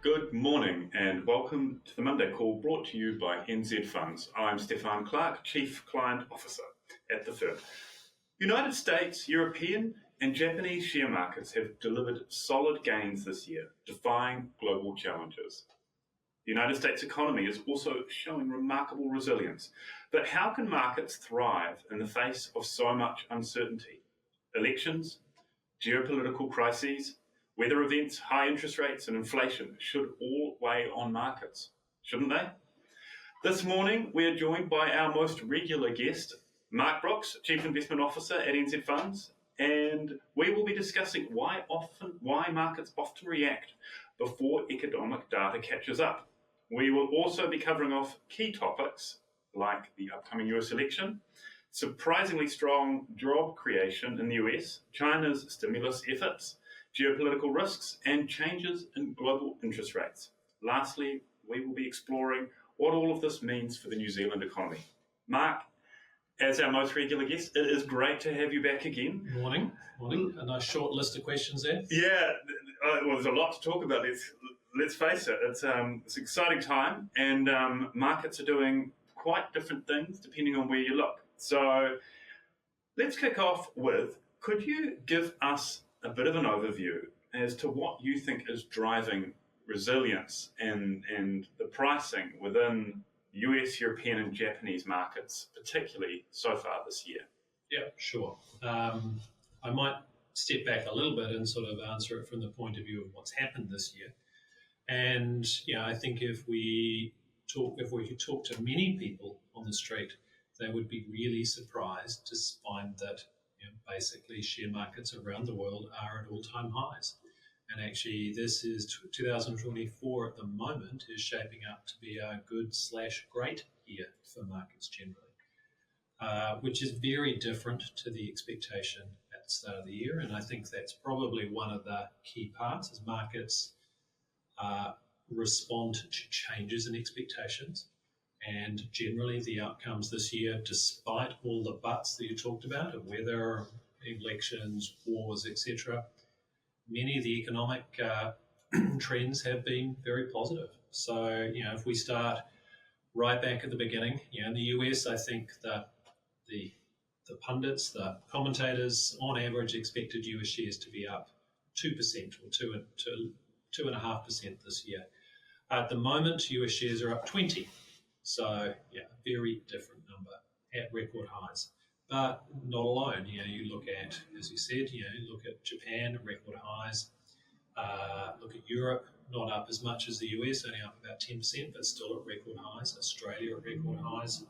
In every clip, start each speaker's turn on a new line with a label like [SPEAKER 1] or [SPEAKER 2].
[SPEAKER 1] Good morning and welcome to the Monday Call brought to you by NZ Funds. I'm Stephan Clark, Chief Client Officer at the firm. United States, European and Japanese share markets have delivered solid gains this year, defying global challenges. The United States economy is also showing remarkable resilience. But how can markets thrive in the face of so much uncertainty? Elections, geopolitical crises, weather events, high interest rates and inflation should all weigh on markets, shouldn't they? This morning, we are joined by our most regular guest, Mark Brooks, Chief Investment Officer at NZ Funds, and we will be discussing why markets often react before economic data catches up. We will also be covering off key topics like the upcoming US election, surprisingly strong job creation in the US, China's stimulus efforts, geopolitical risks, and changes in global interest rates. Lastly, we will be exploring what all of this means for the New Zealand economy. Mark, as our most regular guest, it is great to have you back again.
[SPEAKER 2] Morning. A nice short list of questions there.
[SPEAKER 1] Yeah, well, there's a lot to talk about. Let's face it, it's an exciting time, and markets are doing quite different things depending on where you look. So let's kick off with, could you give us a bit of an overview as to what you think is driving resilience and the pricing within US, European and Japanese markets, particularly so far this year?
[SPEAKER 2] Yeah, sure. I might step back a little bit and sort of answer it from the point of view of what's happened this year. And I think if we could talk to many people on the street, they would be really surprised to find that basically share markets around the world are at all-time highs. And actually, this is 2024 at the moment is shaping up to be a good/great year for markets generally, which is very different to the expectation at the start of the year. And I think that's probably one of the key parts as markets respond to changes in expectations. And generally, the outcomes this year, despite all the buts that you talked about, of weather, elections, wars, etc., many of the economic trends have been very positive. So, if we start right back at the beginning, in the US, I think the pundits, the commentators, on average, expected US shares to be up 2% or 2.5% this year. At the moment, US shares are up 20%. So, very different number at record highs. But not alone. You look at, as you said, you look at Japan at record highs. Look at Europe, not up as much as the US, only up about 10%, but still at record highs. Australia at record highs.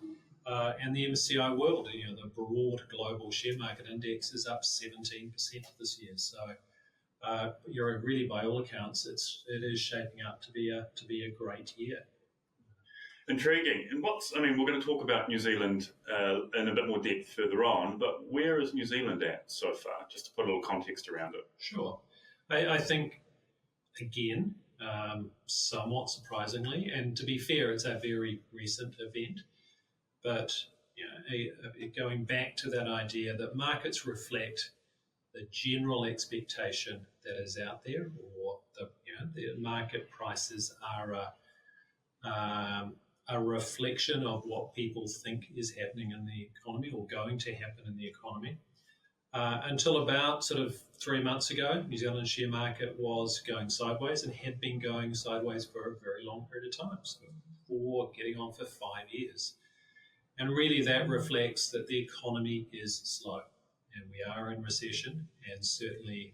[SPEAKER 2] And the MSCI World, the broad global share market index is up 17% this year. So, really, by all accounts, it is shaping up to be a great year.
[SPEAKER 1] Intriguing. And we're going to talk about New Zealand in a bit more depth further on, but where is New Zealand at so far, just to put a little context around it?
[SPEAKER 2] Sure. I think, again, somewhat surprisingly, and to be fair, it's a very recent event, but going back to that idea that markets reflect the general expectation that is out there, or the market prices are a reflection of what people think is happening in the economy or going to happen in the economy. Until about sort of 3 months ago, New Zealand's share market was going sideways and had been going sideways for a very long period of time, so getting on for 5 years. And really that reflects that the economy is slow and we are in recession, and certainly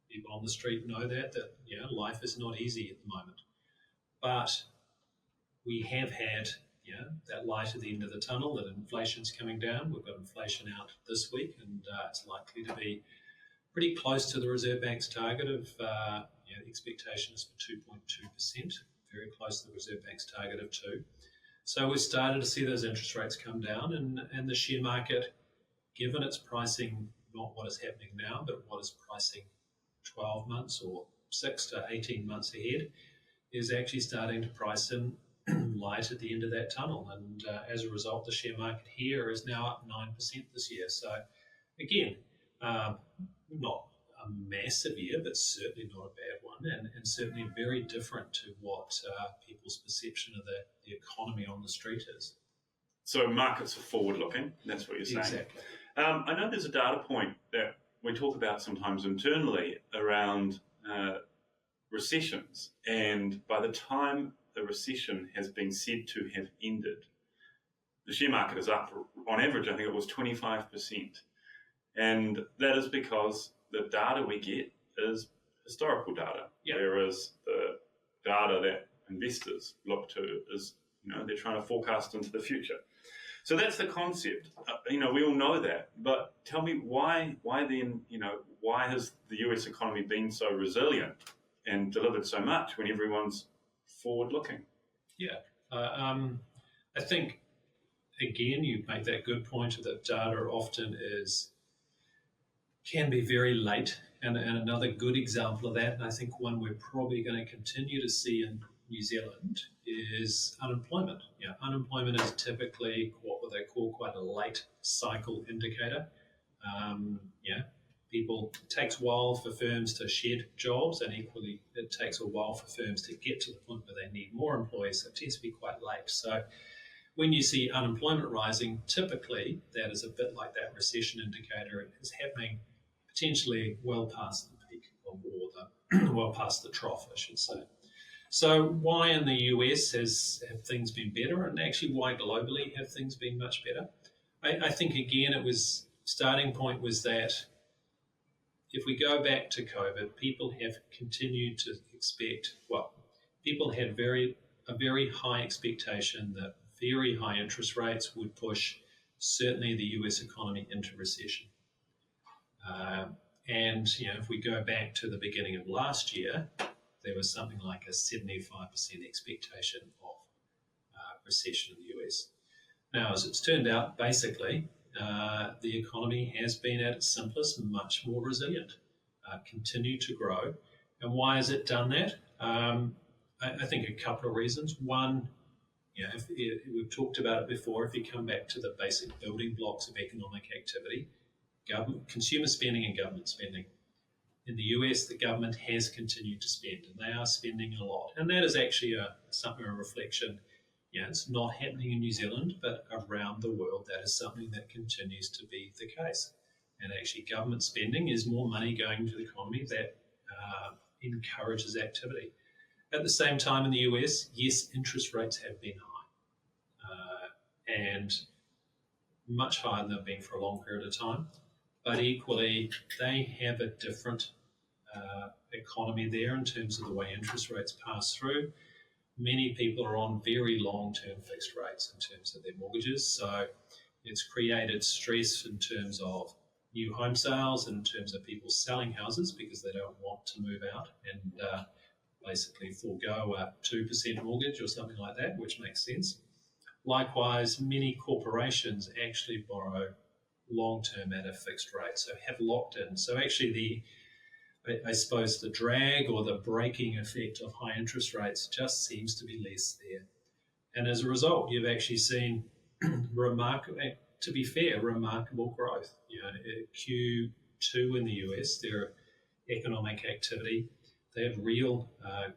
[SPEAKER 2] people on the street know that life is not easy at the moment. But we have had that light at the end of the tunnel, that inflation's coming down. We've got inflation out this week, and it's likely to be pretty close to the Reserve Bank's target of the expectation is for 2.2%, very close to the Reserve Bank's target of 2%. So we've started to see those interest rates come down, and the share market, given its pricing, not what is happening now, but what is pricing 12 months or 6 to 18 months ahead, is actually starting to price in light at the end of that tunnel. And as a result, the share market here is now up 9% this year. So again, not a massive year, but certainly not a bad one. and certainly very different to what people's perception of the economy on the street is.
[SPEAKER 1] So markets are forward-looking, that's what you're saying.
[SPEAKER 2] Exactly.
[SPEAKER 1] I know there's a data point that we talk about sometimes internally around recessions, and by the time a recession has been said to have ended, the share market is up, on average, I think it was 25%. And that is because the data we get is historical data, whereas the data that investors look to is, they're trying to forecast into the future. So that's the concept. We all know that, but tell me why then, why has the US economy been so resilient and delivered so much when everyone's forward-looking?
[SPEAKER 2] Yeah. I think, again, you make that good point that data often can be very late. And another good example of that, and I think one we're probably going to continue to see in New Zealand, is unemployment. Unemployment is typically what they call quite a late cycle indicator. It takes a while for firms to shed jobs, and equally it takes a while for firms to get to the point where they need more employees, so it tends to be quite late. So when you see unemployment rising, typically that is a bit like that recession indicator. It is happening potentially well past the peak or well past the trough, I should say. So why in the US have things been better, and actually why globally have things been much better? I think, again, starting point was that if we go back to COVID, people have continued to expect, people had a very high expectation that very high interest rates would push certainly the US economy into recession. If we go back to the beginning of last year, there was something like a 75% expectation of recession in the US. Now, as it's turned out, basically, the economy has been at its simplest much more resilient, continued to grow. And why has it done that? I think a couple of reasons. One, we've talked about it before. If you come back to the basic building blocks of economic activity, consumer spending and government spending. In the US, the government has continued to spend, and they are spending a lot. And that is actually a reflection. It's not happening in New Zealand, but around the world, that is something that continues to be the case. And actually, government spending is more money going to the economy that encourages activity. At the same time, in the US, yes, interest rates have been high, and much higher than they've been for a long period of time. But equally, they have a different economy there in terms of the way interest rates pass through. Many people are on very long-term fixed rates in terms of their mortgages, so it's created stress in terms of new home sales and in terms of people selling houses because they don't want to move out and basically forego a 2% mortgage or something like that, which makes sense. Likewise, many corporations actually borrow long-term at a fixed rate, so have locked in. So actually I suppose the drag or the braking effect of high interest rates just seems to be less there. And as a result, you've actually seen remarkable growth. Q2 in the US, their economic activity, they had real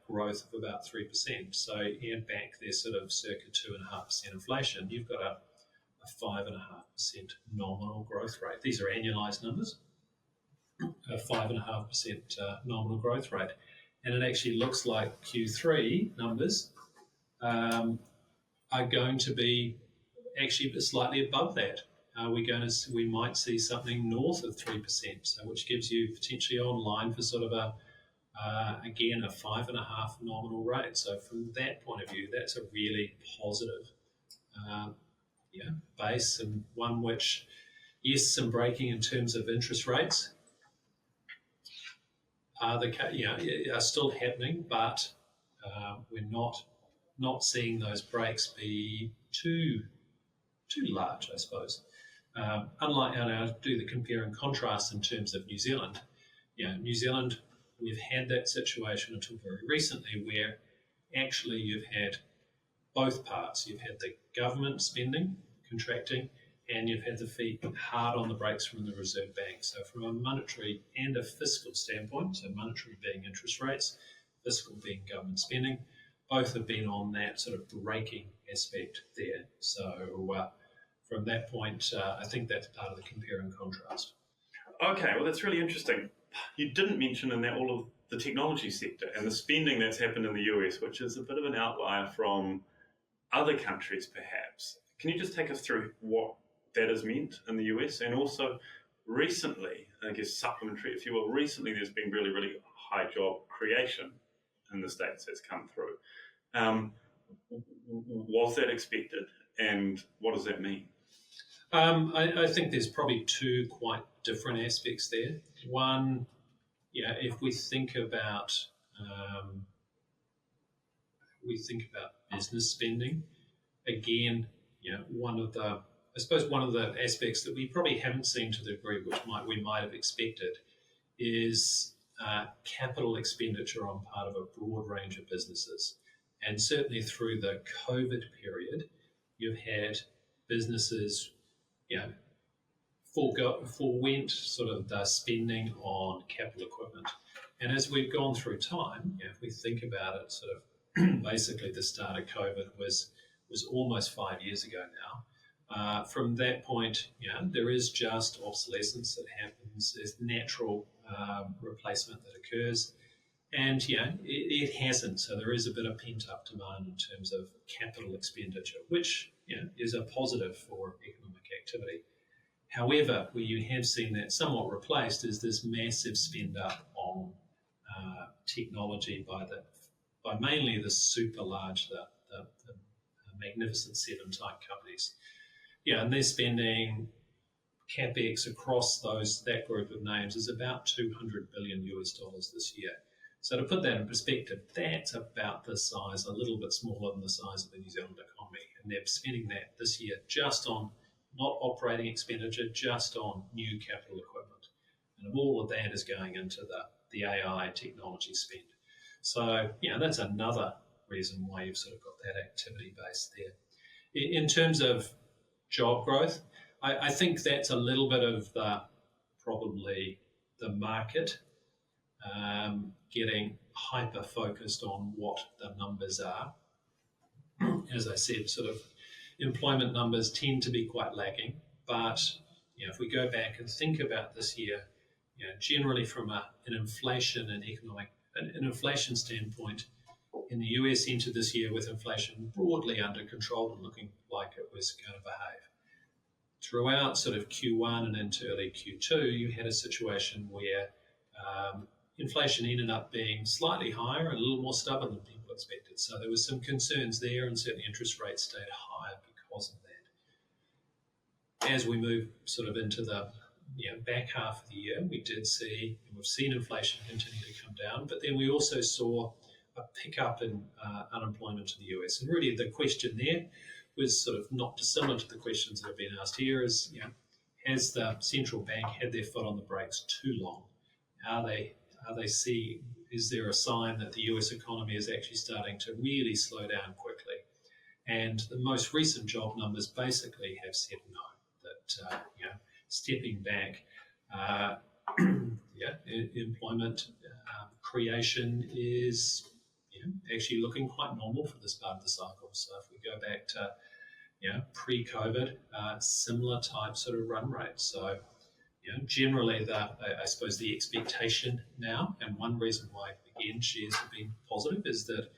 [SPEAKER 2] growth of about 3%. So add back their sort of circa 2.5% inflation, you've got a 5.5% nominal growth rate. These are annualized numbers. A 5.5% nominal growth rate. And it actually looks like Q3 numbers are going to be actually slightly above that. We might see something north of 3%, so which gives you potentially online for sort of again a 5.5 nominal rate. So from that point of view, that's a really positive base, and one which, yes, some breaking in terms of interest rates are still happening, but we're not seeing those breaks be too large, I suppose. Unlike, and I'll do the compare and contrast in terms of New Zealand. New Zealand, we've had that situation until very recently where actually you've had both parts. You've had the government spending contracting, and you've had the feet hard on the brakes from the Reserve Bank. So from a monetary and a fiscal standpoint, so monetary being interest rates, fiscal being government spending, both have been on that sort of braking aspect there. So from that point, I think that's part of the compare and contrast.
[SPEAKER 1] Okay, well, that's really interesting. You didn't mention in that all of the technology sector and the spending that's happened in the US, which is a bit of an outlier from other countries, perhaps. Can you just take us through what that has meant in the US? And also, recently, I guess supplementary, if you will, recently there's been really, really high job creation in the States that's come through. Was that expected? And what does that mean?
[SPEAKER 2] I think there's probably two quite different aspects there. One, if we think about business spending, again, one of the aspects that we probably haven't seen to the degree which we might have expected is capital expenditure on part of a broad range of businesses. And certainly through the COVID period, you've had businesses forewent sort of the spending on capital equipment. And as we've gone through time, if we think about it, sort of basically the start of COVID was almost 5 years ago now. From that point, there is just obsolescence that happens. There's natural replacement that occurs. And, it hasn't. So there is a bit of pent-up demand in terms of capital expenditure, which is a positive for economic activity. However, where you have seen that somewhat replaced is this massive spend up on technology by mainly the super large, the Magnificent Seven type companies. And they're spending capex across that group of names is about $200 billion this year. So to put that in perspective, that's about the size, a little bit smaller than the size of the New Zealand economy. And they're spending that this year just on, not operating expenditure, just on new capital equipment. And all of that is going into the AI technology spend. So, that's another reason why you've sort of got that activity base there. In terms of job growth, I think that's a little bit of probably the market getting hyper-focused on what the numbers are. As I said, sort of employment numbers tend to be quite lagging, but if we go back and think about this year, generally from an inflation and an inflation standpoint, in the US entered this year with inflation broadly under control and looking like it was going to behave. Throughout sort of Q1 and into early Q2, you had a situation where inflation ended up being slightly higher and a little more stubborn than people expected. So there was some concerns there, and certainly interest rates stayed higher because of that. As we move sort of into the back half of the year, we did see, and we've seen inflation continue to come down, but then we also saw a pickup in unemployment in the US. And really the question there was sort of not dissimilar to the questions that have been asked here is, has the central bank had their foot on the brakes too long? Is there a sign that the US economy is actually starting to really slow down quickly? And the most recent job numbers basically have said no, that, stepping back, employment creation is actually looking quite normal for this part of the cycle. So if we go back to pre-COVID, similar type sort of run rates. So generally, I suppose the expectation now, and one reason why, again, shares have been positive, is that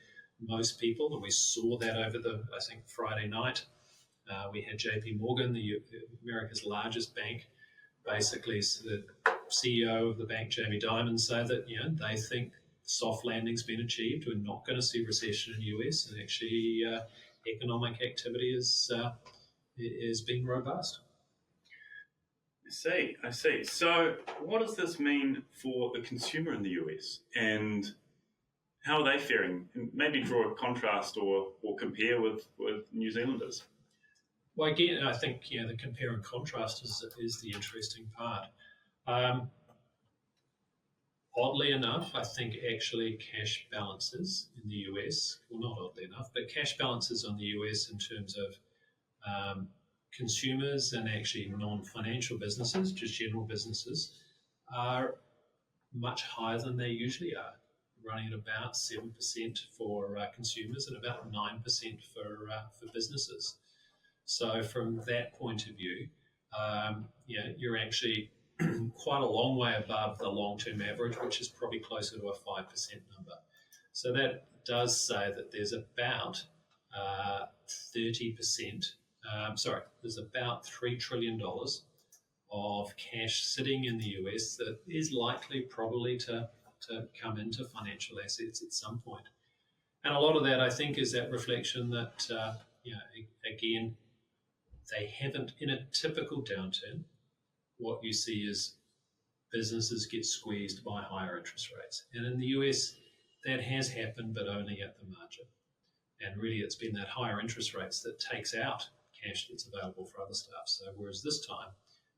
[SPEAKER 2] most people, and we saw that over I think Friday night, we had JP Morgan, America's largest bank, basically the CEO of the bank, Jamie Dimon, say that they think soft landing's been achieved. We're not going to see recession in the US, and actually economic activity is being robust.
[SPEAKER 1] I see. So what does this mean for the consumer in the US, and how are they faring? Maybe draw a contrast or compare with New Zealanders.
[SPEAKER 2] Well, again, I think the compare and contrast is the interesting part. Oddly enough, I think actually cash balances in the US, well, not oddly enough, but cash balances on the US in terms of consumers and actually non-financial businesses, just general businesses, are much higher than they usually are, running at about 7% for consumers and about 9% for businesses. So from that point of view, you're actually quite a long way above the long-term average, which is probably closer to a 5% number. So that does say that there's about 30%, there's about $3 trillion of cash sitting in the US that is likely probably to come into financial assets at some point. And a lot of that, I think, is that reflection that, again, they haven't, in a typical downturn, what you see is businesses get squeezed by higher interest rates. And in the US, that has happened, but only at the margin. And really, it's been that higher interest rates that takes out cash that's available for other stuff. So whereas this time,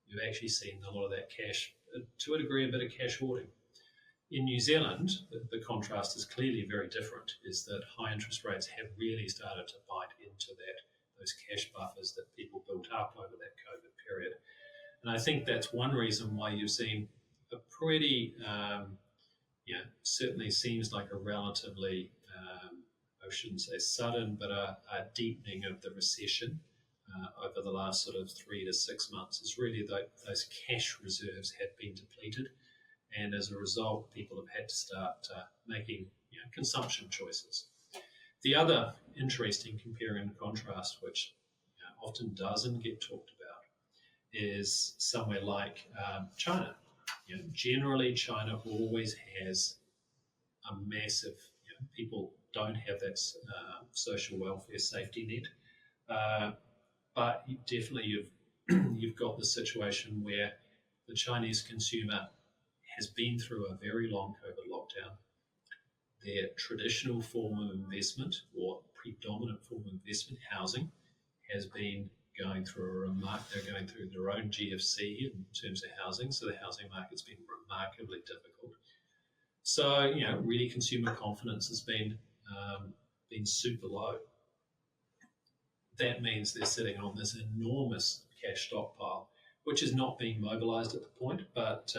[SPEAKER 2] you've actually seen a lot of that cash, to a degree, a bit of cash hoarding. In New Zealand, the contrast is clearly very different, is that high interest rates have really started to bite into those cash buffers that people built up over that COVID period. And I think that's one reason why you've seen a pretty, certainly seems like a relatively, I shouldn't say sudden, but a deepening of the recession over the last sort of 3 to 6 months. Is really those cash reserves have been depleted. And as a result, people have had to start making consumption choices. The other interesting compare and contrast, which often doesn't get talked about, is somewhere like China. Generally, China always has a massive, people don't have that social welfare safety net. But definitely you've got the situation where the Chinese consumer has been through a very long COVID lockdown. Their traditional form of investment, or predominant form of investment, housing, has been going through they're going through their own GFC in terms of housing, so the housing market's been remarkably difficult. So, really consumer confidence has been super low. That means they're sitting on this enormous cash stockpile, which is not being mobilised at the point, but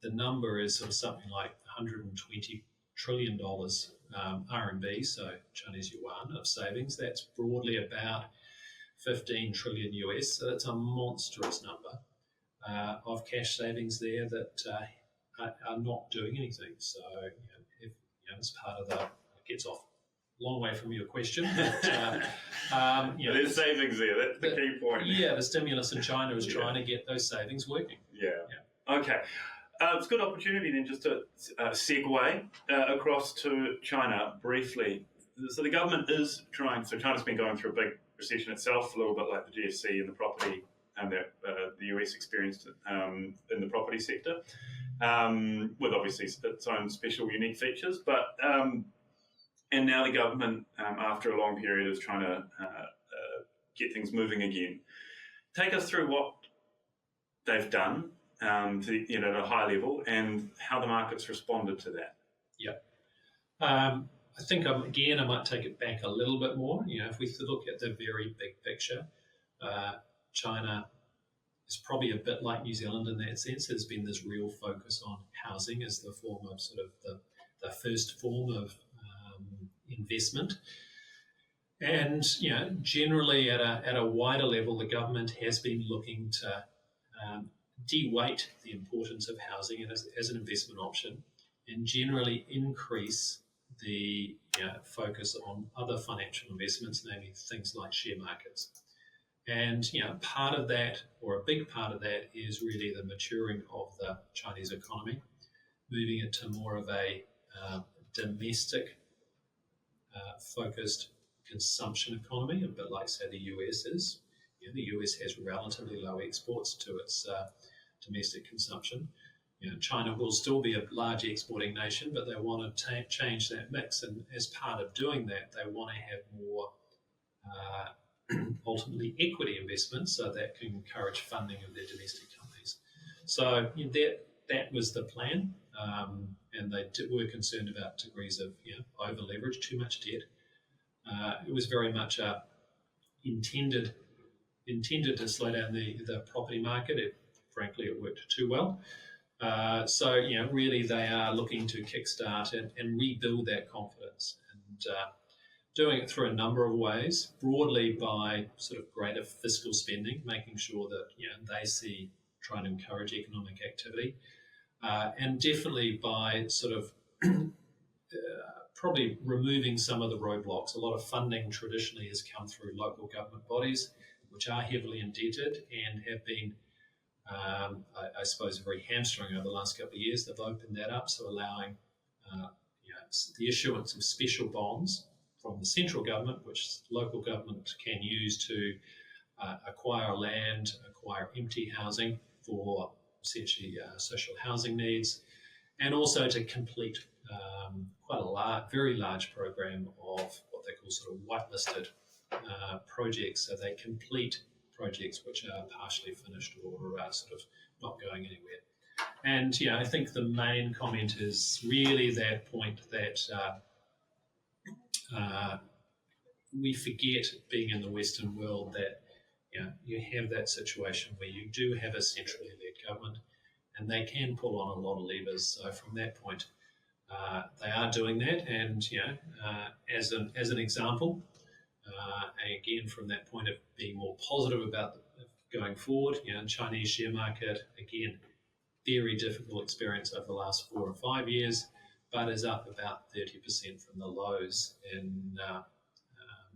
[SPEAKER 2] the number is sort of something like $120 trillion RMB, so Chinese yuan, of savings. That's broadly about 15 trillion US, so that's a monstrous number of cash savings there that are not doing anything. So, if it's part of it gets off a long way from your question. But,
[SPEAKER 1] there's savings there. That's the key point.
[SPEAKER 2] Yeah, the stimulus in China is trying to get those savings working.
[SPEAKER 1] Yeah. Okay. It's a good opportunity then just to segue across to China briefly. So the government is trying, so China's been going through a big recession itself, a little bit like the GFC and the property and the US experienced in the property sector, with obviously its own special unique features. But and now the government, after a long period, is trying to get things moving again. Take us through what they've done at a high level and how the market's responded to that.
[SPEAKER 2] Yeah. I think, again, I might take it back a little bit more. If we look at the very big picture, China is probably a bit like New Zealand in that sense. There's been this real focus on housing as the form of sort of the first form of investment. And, generally at a wider level, the government has been looking to de-weight the importance of housing as an investment option and generally increase the focus on other financial investments, namely things like share markets. And, part of that, or a big part of that, is really the maturing of the Chinese economy, moving it to more of a domestic focused consumption economy, a bit like, say, the US is. The US has relatively low exports to its domestic consumption. China will still be a large exporting nation, but they want to change that mix. And as part of doing that, they want to have more, ultimately, equity investments, so that can encourage funding of their domestic companies. So that was the plan, and they were concerned about degrees of over leverage, too much debt. It was very much intended intended to slow down the property market. Frankly, it worked too well. So, really they are looking to kickstart and rebuild that confidence, and doing it through a number of ways, broadly by sort of greater fiscal spending, making sure that they see, trying to encourage economic activity, and definitely by sort of probably removing some of the roadblocks. A lot of funding traditionally has come through local government bodies, which are heavily indebted and have been, I suppose, very hamstrung over the last couple of years. They've opened that up, so allowing the issuance of special bonds from the central government, which local government can use to acquire land, acquire empty housing for essentially social housing needs, and also to complete quite a very large program of what they call sort of whitelisted projects. So they complete projects which are partially finished or are sort of not going anywhere. And I think the main comment is really that point that we forget, being in the Western world, that you have that situation where you do have a centrally led government and they can pull on a lot of levers. So from that point, they are doing that. And as an example, again from that point of being more positive about going forward, Chinese share market, again, very difficult experience over the last 4 or 5 years, but is up about 30% from the lows in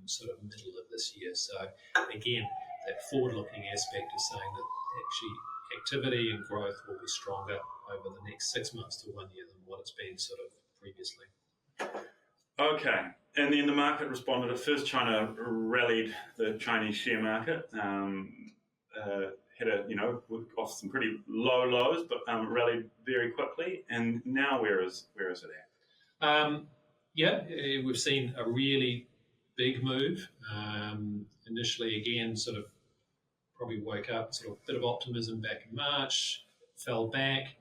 [SPEAKER 2] sort of middle of this year. So again, that forward-looking aspect is saying that actually activity and growth will be stronger over the next 6 months to 1 year than what it's been sort of previously.
[SPEAKER 1] Okay, and then the market responded. At first, China rallied the Chinese share market, had off some pretty low lows, but rallied very quickly. And now where is it at?
[SPEAKER 2] We've seen a really big move. Initially, again, sort of probably woke up, sort of bit of optimism back in March, fell back.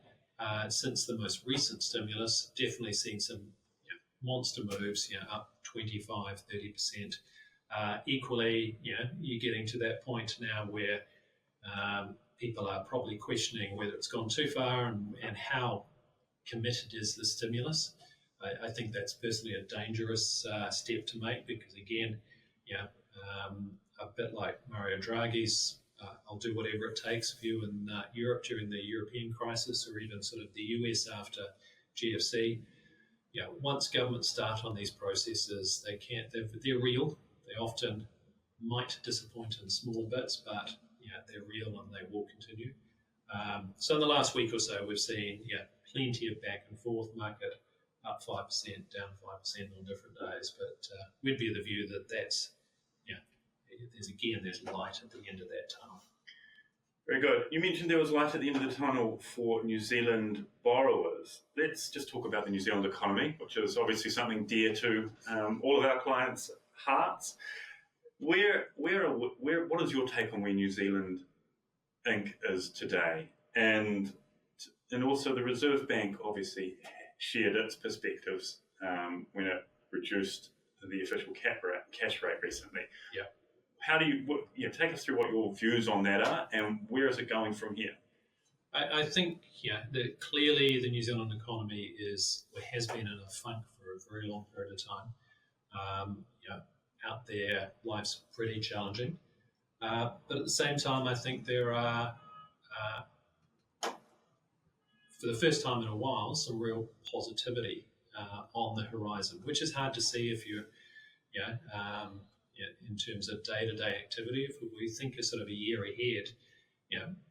[SPEAKER 2] Since the most recent stimulus, definitely seen some monster moves, up 25, 30%. Equally, you're getting to that point now where people are probably questioning whether it's gone too far and how committed is the stimulus. I think that's personally a dangerous step to make because, again, a bit like Mario Draghi's I'll do whatever it takes view in Europe during the European crisis, or even sort of the US after GFC. Once governments start on these processes, they're real. They often might disappoint in small bits, but they're real and they will continue. So in the last week or so, we've seen plenty of back and forth, market up 5%, down 5% on different days. But we'd be of the view that that's there's light at the end of that tunnel.
[SPEAKER 1] Very good. You mentioned there was light at the end of the tunnel for New Zealand borrowers. Let's just talk about the New Zealand economy, which is obviously something dear to all of our clients' hearts. What is your take on where New Zealand Inc. is today? And also the Reserve Bank obviously shared its perspectives when it reduced the official cash rate recently.
[SPEAKER 2] Yeah.
[SPEAKER 1] How do you take us through what your views on that are, and where is it going from here?
[SPEAKER 2] I think that clearly the New Zealand economy has been in a funk for a very long period of time. Out there, life's pretty challenging, but at the same time, I think there are, for the first time in a while, some real positivity on the horizon, which is hard to see if you're, in terms of day-to-day activity. If we think of sort of a year ahead,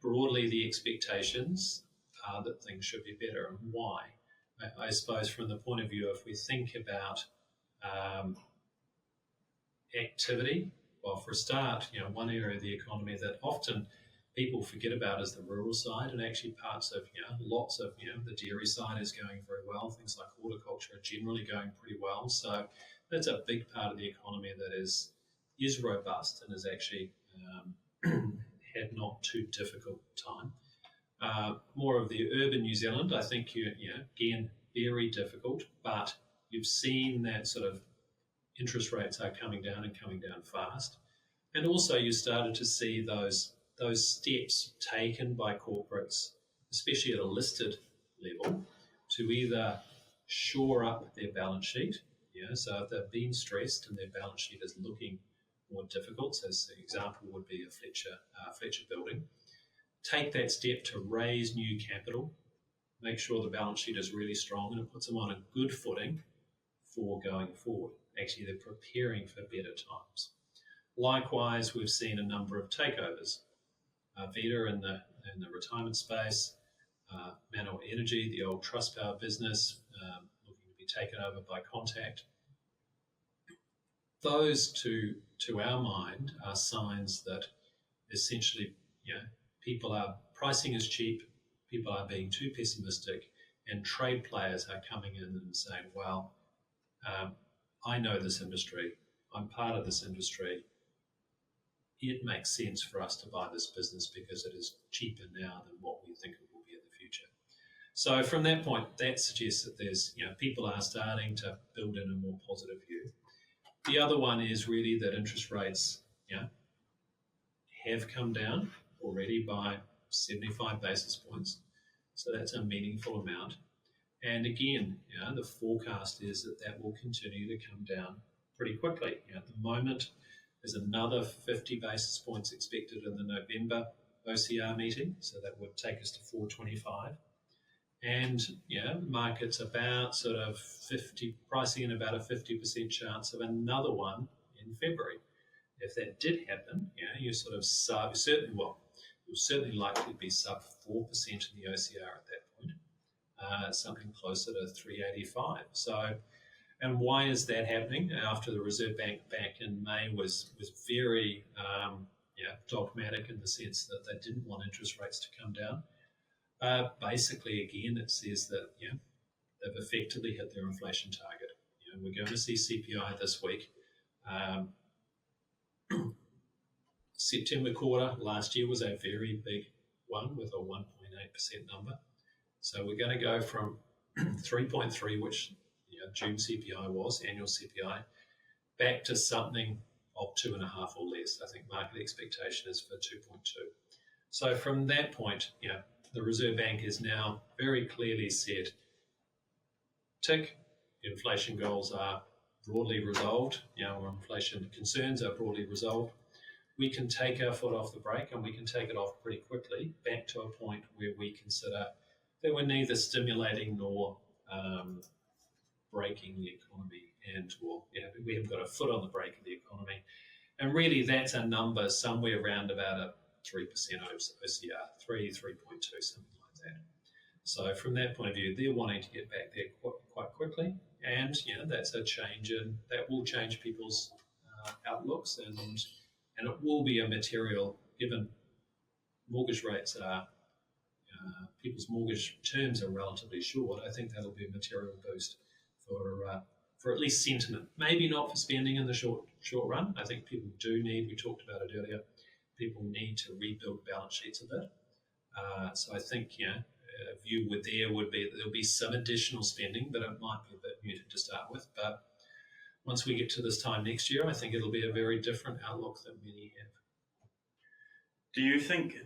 [SPEAKER 2] broadly the expectations are that things should be better. And why? I suppose from the point of view, if we think about activity, well, for a start, one area of the economy that often people forget about is the rural side, and actually parts of, lots of, the dairy side is going very well. Things like horticulture are generally going pretty well. So that's a big part of the economy that is robust and has actually had not too difficult time. More of the urban New Zealand, I think, again, very difficult, but you've seen that sort of interest rates are coming down and coming down fast. And also you started to see those steps taken by corporates, especially at a listed level, to either shore up their balance sheet. So if they've been stressed and their balance sheet is looking more difficult, so as an example would be a Fletcher building, take that step to raise new capital, make sure the balance sheet is really strong, and it puts them on a good footing for going forward. Actually, they're preparing for better times. Likewise, we've seen a number of takeovers. Vita in the retirement space, Manawa Energy, the old Trustpower business, looking to be taken over by Contact. Those, to our mind, are signs that essentially, pricing is cheap, people are being too pessimistic, and trade players are coming in and saying, well, I know this industry, I'm part of this industry, it makes sense for us to buy this business because it is cheaper now than what we think it will be in the future. So from that point, that suggests that there's, people are starting to build in a more positive view. The other one is really that interest rates, have come down already by 75 basis points. So that's a meaningful amount. And again, the forecast is that will continue to come down pretty quickly. At the moment, there's another 50 basis points expected in the November OCR meeting, so that would take us to 425. And the market's about sort of pricing in about a 50% chance of another one in February. If that did happen, you're sort of you'll certainly likely be sub 4% in the OCR at that point, something closer to 385. So, and why is that happening? After the Reserve Bank back in May was very dogmatic in the sense that they didn't want interest rates to come down. Basically, again, it says that they've effectively hit their inflation target. We're going to see CPI this week. September quarter last year was a very big one with a 1.8% number. So we're going to go from 3.3, which June CPI was, annual CPI, back to something of 2.5 or less. I think market expectation is for 2.2. So from that point, the Reserve Bank is now very clearly said, tick, inflation goals are broadly resolved, or inflation concerns are broadly resolved. We can take our foot off the brake, and we can take it off pretty quickly back to a point where we consider that we're neither stimulating nor breaking the economy, we haven't got a foot on the brake of the economy. And really that's a number somewhere around about a 3% OCR, 3.2, something like that. So from that point of view, they're wanting to get back there quite quickly, and that's a change, and that will change people's outlooks, and it will be a material, given mortgage rates are, people's mortgage terms are relatively short. I think that'll be a material boost for at least sentiment. Maybe not for spending in the short run. I think people do need, we talked about it earlier, people need to rebuild balance sheets a bit. So I think, a view would be that there'll be some additional spending, but it might be a bit muted to start with. But once we get to this time next year, I think it'll be a very different outlook than many have.
[SPEAKER 1] Do you think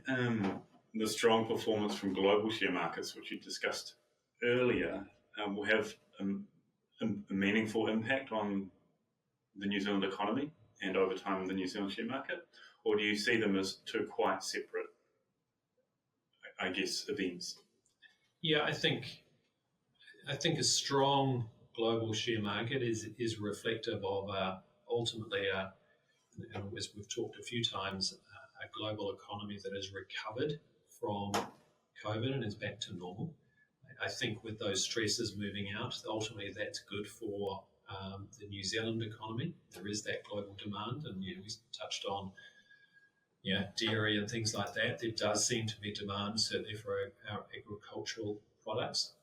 [SPEAKER 1] the strong performance from global share markets, which you discussed earlier, will have a meaningful impact on the New Zealand economy and over time the New Zealand share market? Or do you see them as two quite separate, events? Yeah,
[SPEAKER 2] I think a strong global share market is reflective of ultimately, and as we've talked a few times, a global economy that has recovered from COVID and is back to normal. I think with those stresses moving out, ultimately that's good for the New Zealand economy. There is that global demand, and we touched on dairy and things like that. There does seem to be demand, certainly for our agricultural products.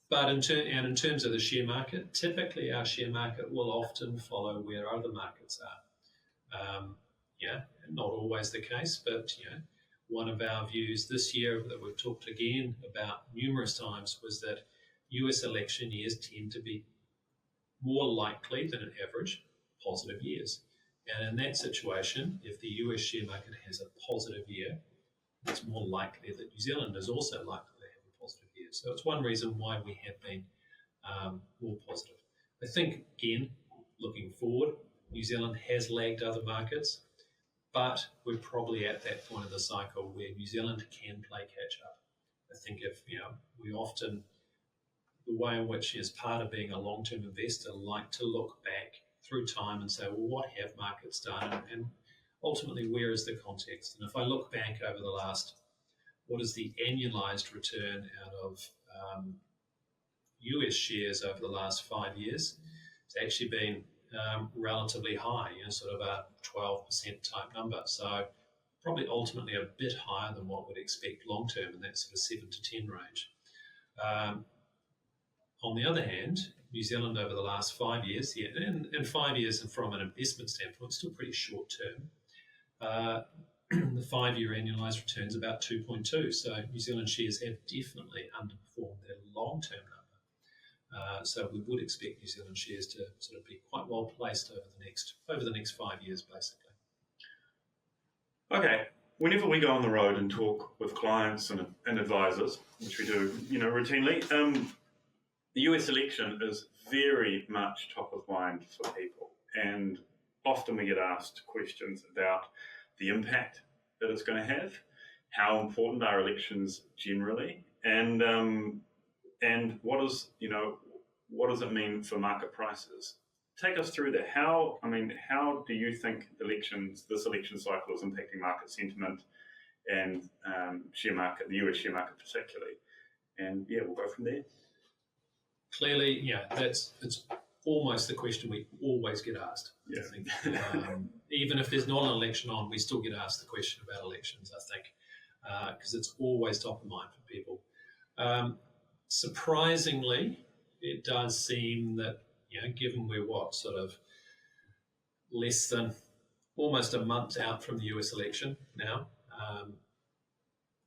[SPEAKER 2] But in terms of the share market, typically our share market will often follow where other markets are. Not always the case, but one of our views this year that we've talked again about numerous times was that US election years tend to be more likely than an average positive years. And in that situation, if the US share market has a positive year, it's more likely that New Zealand is also likely to have a positive year. So it's one reason why we have been more positive. I think, again, looking forward, New Zealand has lagged other markets, but we're probably at that point of the cycle where New Zealand can play catch up. I think we often, the way in which, as part of being a long-term investor, like to look back through time and say, well, what have markets done? And ultimately, where is the context? And if I look back over the last, what is the annualized return out of US shares over the last 5 years? It's actually been relatively high, sort of a 12% type number. So probably ultimately a bit higher than what we'd expect long term in that sort of 7 to 10 range. On the other hand, New Zealand over the last 5 years, and 5 years and from an investment standpoint, still pretty short term. The 5-year annualised return is about 2.2. So New Zealand shares have definitely underperformed their long-term number. So we would expect New Zealand shares to sort of be quite well placed over the next 5 years, basically.
[SPEAKER 1] Okay. Whenever we go on the road and talk with clients and advisors, which we do, routinely, the US election is very much top of mind for people, and often we get asked questions about the impact that it's going to have, how important are elections generally, and what does it mean for market prices? Take us through that. How do you think this election cycle is impacting market sentiment and share market, the US share market particularly? And we'll go from there.
[SPEAKER 2] Clearly, it's almost the question we always get asked.
[SPEAKER 1] Yeah.
[SPEAKER 2] I think, even if there's not an election on, we still get asked the question about elections, I think, because it's always top of mind for people. Surprisingly, it does seem that, given we're sort of less than almost a month out from the US election now,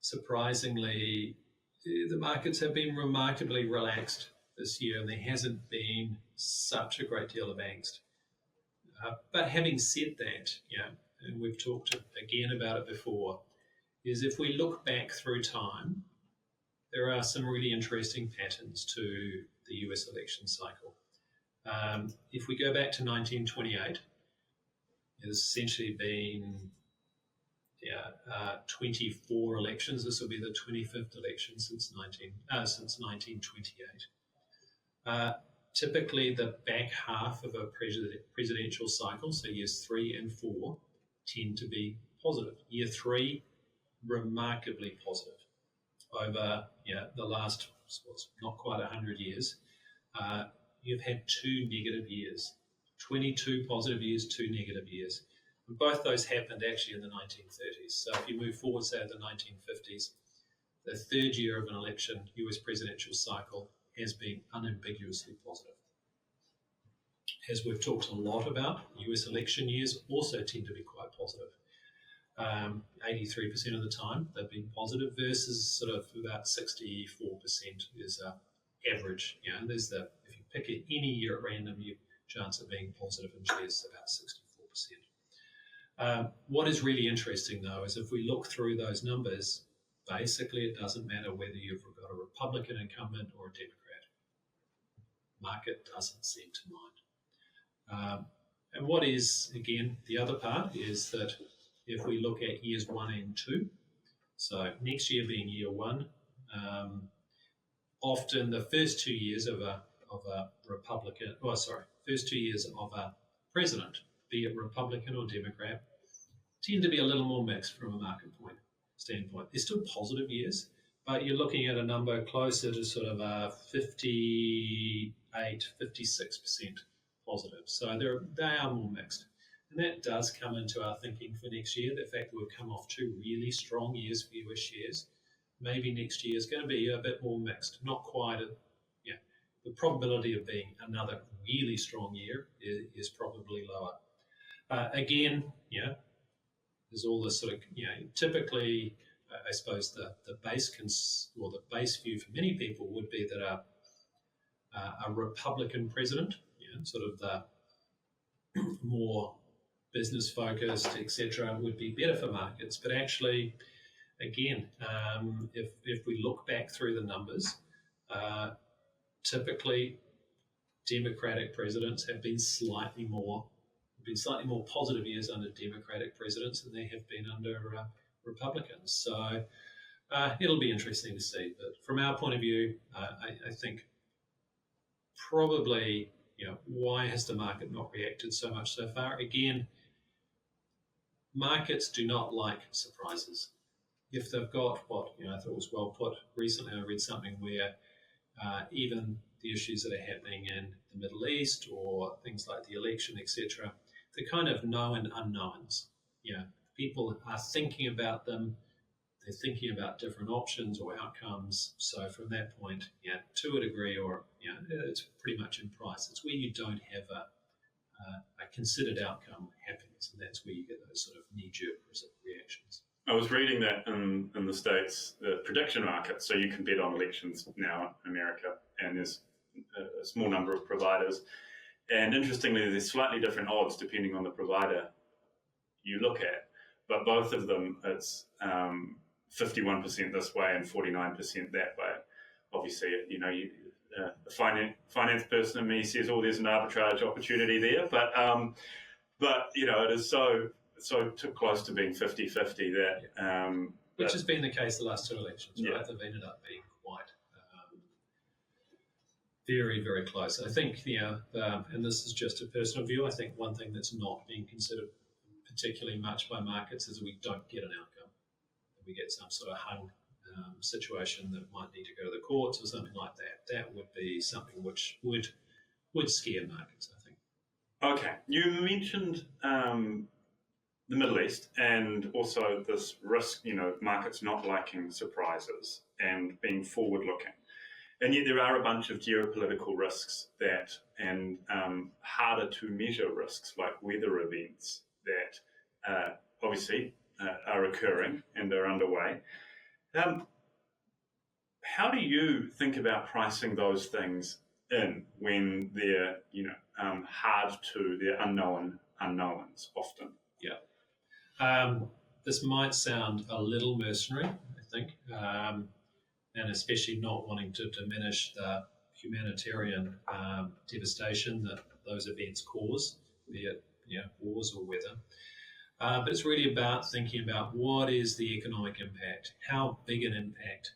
[SPEAKER 2] surprisingly, the markets have been remarkably relaxed this year, and there hasn't been such a great deal of angst. But having said that, and we've talked again about it before, is if we look back through time, there are some really interesting patterns to the US election cycle. If we go back to 1928, there's essentially been 24 elections. This will be the 25th election since 1928. Typically, the back half of a presidential cycle, so years 3 and 4, tend to be positive. Year 3, remarkably positive. Over the last, not quite 100 years, you've had 2 negative years, 22 positive years, 2 negative years. And both those happened actually in the 1930s. So if you move forward, say, to the 1950s, the third year of an election, US presidential cycle, has been unambiguously positive. As we've talked a lot about, US election years also tend to be quite positive. 83% of the time they've been positive versus sort of about 64% is average. There's if you pick any year at random, your chance of being positive in shares is about 64%. What is really interesting though is if we look through those numbers, basically it doesn't matter whether you've got a Republican incumbent or a Democrat. Market doesn't seem to mind. And what is, again, the other part is that if we look at years 1 and 2, so next year being year 1, often the first 2 years of a president, be it Republican or Democrat, tend to be a little more mixed from a market standpoint. They're still positive years, but you're looking at a number closer to sort of a 58, 56% positive. So they are more mixed. And that does come into our thinking for next year. The fact that we've come off 2 really strong years for US shares, maybe next year is going to be a bit more mixed. Not quite the probability of being another really strong year is probably lower. Again, there's all this sort of, typically, I suppose the base view for many people would be that a Republican president, sort of the more business focused, etc., would be better for markets. But actually, again, if we look back through the numbers, typically Democratic presidents have been slightly more positive years under Democratic presidents than they have been under Republicans. So it'll be interesting to see. But from our point of view, I think probably, why has the market not reacted so much so far? Again, markets do not like surprises. If they've got what, I thought was well put recently, I read something where even the issues that are happening in the Middle East or things like the election, etc., they're kind of known unknowns. People are thinking about them. They're thinking about different options or outcomes. So from that point, to a degree, or it's pretty much in price. It's where you don't have a considered outcome happens, and that's where you get those sort of knee-jerk reactions.
[SPEAKER 1] I was reading that in the States, the prediction market, so you can bet on elections now in America, and there's a small number of providers. And interestingly, there's slightly different odds depending on the provider you look at, but both of them, it's 51% this way and 49% that way. Obviously, the finance person in me says, "Oh, there's an arbitrage opportunity there," but it is so too close to being 50-50 that
[SPEAKER 2] which has been the case the last two elections, right?
[SPEAKER 1] Yeah.
[SPEAKER 2] They've ended up being quite very, very close. I think, and this is just a personal view, I think one thing that's not being considered particularly much by markets is we don't get an outcome. We get some sort of hung situation that might need to go to the courts or something like that. That would be something which would scare markets, I think.
[SPEAKER 1] Okay. You mentioned the Middle East and also this risk, markets not liking surprises and being forward-looking. And yet there are a bunch of geopolitical risks and harder to measure risks like weather events that obviously are occurring and are underway. How do you think about pricing those things in when they're, they're unknown unknowns often?
[SPEAKER 2] Yeah. This might sound a little mercenary, I think, and especially not wanting to diminish the humanitarian devastation that those events cause, be it wars or weather. But it's really about thinking about what is the economic impact, how big an impact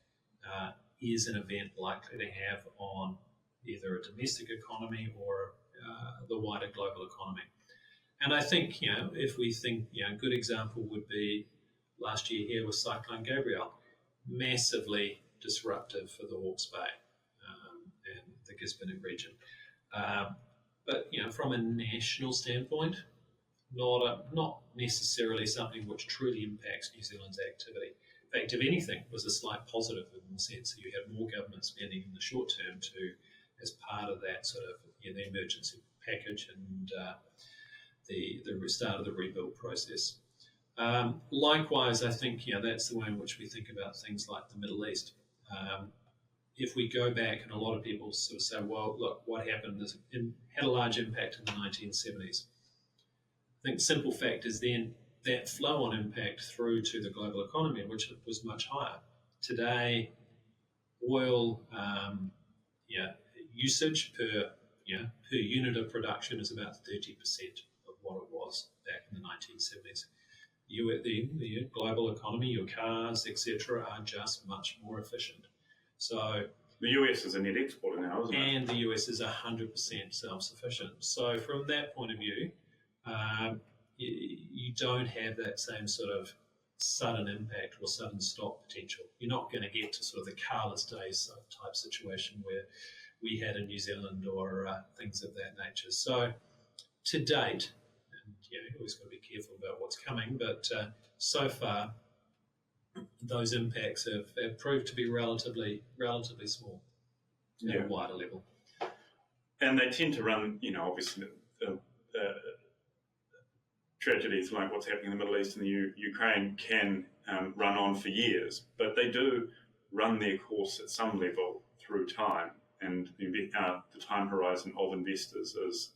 [SPEAKER 2] is an event likely to have on either a domestic economy or the wider global economy. And I think, if we think, a good example would be last year here with Cyclone Gabrielle, massively disruptive for the Hawke's Bay and the Gisborne region. But, from a national standpoint, not necessarily something which truly impacts New Zealand's activity. In fact, if anything, it was a slight positive in the sense that you had more government spending in the short term as part of that sort of the emergency package and the start of the rebuild process. Likewise, I think that's the way in which we think about things like the Middle East. If we go back, and a lot of people sort of say, well, look, what happened had a large impact in the 1970s. I think the simple fact is then that flow-on impact through to the global economy, which was much higher. Today, oil usage per unit of production is about 30% of what it was back in the 1970s. The global economy, your cars, etc., are just much more efficient. So
[SPEAKER 1] the US is a net exporter now, isn't it?
[SPEAKER 2] And the US is 100% self-sufficient. So from that point of view, you don't have that same sort of sudden impact or sudden stop potential. You're not going to get to sort of the Carless days type situation where we had in New Zealand or things of that nature. So to date, and you always got to be careful about what's coming, but so far those impacts have proved to be relatively small at a wider level.
[SPEAKER 1] And they tend to run, obviously tragedies like what's happening in the Middle East and the Ukraine can run on for years, but they do run their course at some level through time, and the time horizon of investors is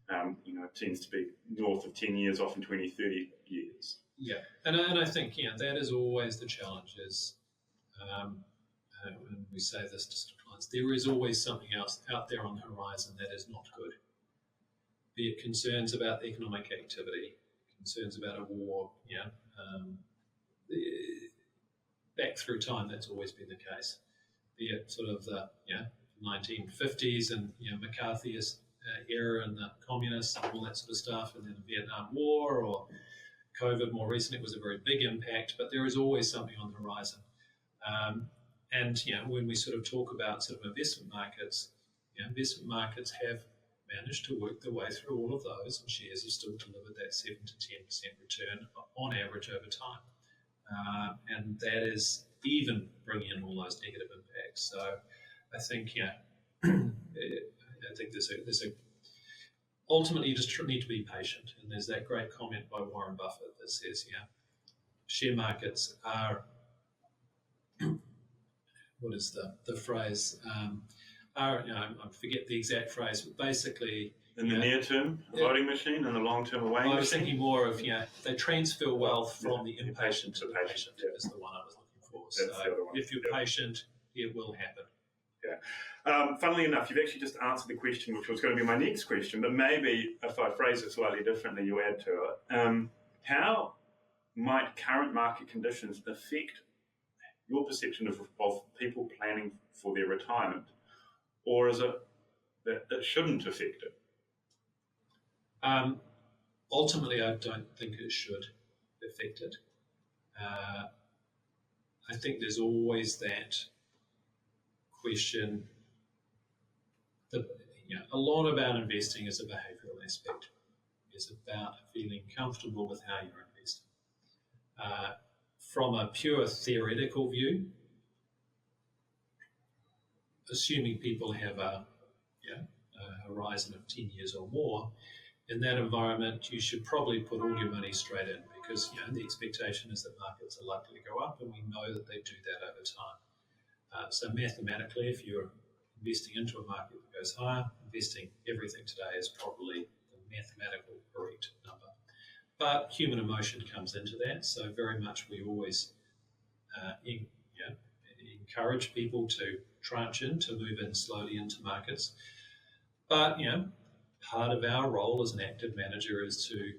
[SPEAKER 1] It tends to be north of 10 years, often 20, 30 years.
[SPEAKER 2] Yeah, and I think that is always the challenge. Is when we say this to clients, there is always something else out there on the horizon that is not good. Be it concerns about economic activity, concerns about a war. Back through time, that's always been the case. Be it sort of the 1950s and McCarthyist era and the communists and all that sort of stuff, and then the Vietnam War or COVID more recently, it was a very big impact, but there is always something on the horizon. And when we sort of talk about sort of investment markets have managed to work their way through all of those, and shares have still delivered that 7 to 10% return on average over time. And that is even bringing in all those negative impacts. So I think, I think there's a ultimately you just need to be patient. And there's that great comment by Warren Buffett that says, share markets are, what is the phrase? I forget the exact phrase, but basically,
[SPEAKER 1] in the near term, a voting machine, and the long term, a weighing machine.
[SPEAKER 2] I was thinking more of, they transfer wealth from the impatient to the patient, is the one I was looking for.
[SPEAKER 1] That's
[SPEAKER 2] so if you're patient, it will happen.
[SPEAKER 1] Yeah. Funnily enough, you've actually just answered the question, which was going to be my next question, but maybe if I phrase it slightly differently, you add to it. How might current market conditions affect your perception of people planning for their retirement? Or is it that it shouldn't affect it?
[SPEAKER 2] Ultimately, I don't think it should affect it. I think there's always that question that a lot about investing is a behavioural aspect. It's about feeling comfortable with how you're investing. From a pure theoretical view, assuming people have a horizon of 10 years or more, in that environment, you should probably put all your money straight in because the expectation is that markets are likely to go up, and we know that they do that over time. So mathematically, if you're investing into a market that goes higher, investing everything today is probably the mathematical correct number. But human emotion comes into that, so very much we always encourage people to tranche in, to move in slowly into markets. But, part of our role as an active manager is to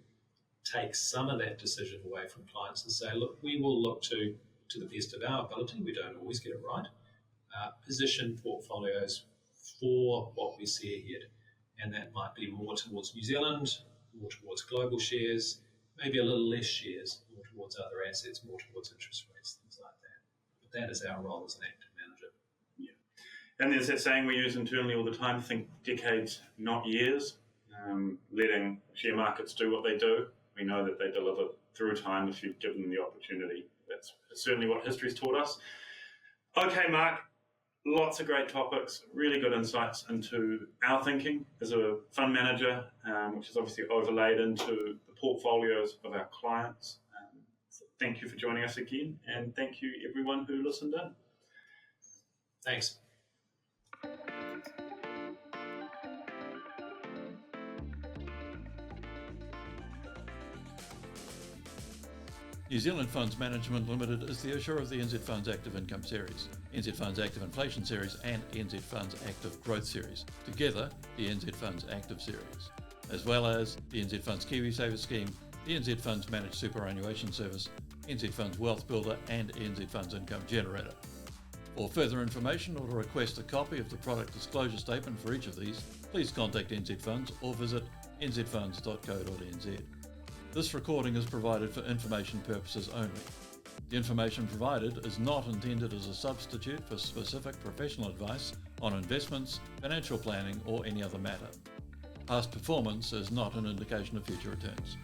[SPEAKER 2] take some of that decision away from clients and say, look, we will look to the best of our ability. We don't always get it right. Position portfolios for what we see ahead. And that might be more towards New Zealand, more towards global shares, maybe a little less shares, more towards other assets, more towards interest rates, things like that. But that is our role as an active manager.
[SPEAKER 1] Yeah. And there's that saying we use internally all the time, think decades, not years, letting share markets do what they do. We know that they deliver through time if you've given them the opportunity. That's certainly what history's taught us. Okay, Mark, lots of great topics, really good insights into our thinking as a fund manager, which is obviously overlaid into the portfolios of our clients. So thank you for joining us again, and thank you everyone who listened in.
[SPEAKER 2] Thanks.
[SPEAKER 3] New Zealand Funds Management Limited is the issuer of the NZ Funds Active Income Series, NZ Funds Active Inflation Series and NZ Funds Active Growth Series, together the NZ Funds Active Series, as well as the NZ Funds KiwiSaver Scheme, the NZ Funds Managed Superannuation Service, NZ Funds Wealth Builder and NZ Funds Income Generator. For further information or to request a copy of the product disclosure statement for each of these, please contact NZ Funds or visit nzfunds.co.nz. This recording is provided for information purposes only. The information provided is not intended as a substitute for specific professional advice on investments, financial planning, or any other matter. Past performance is not an indication of future returns.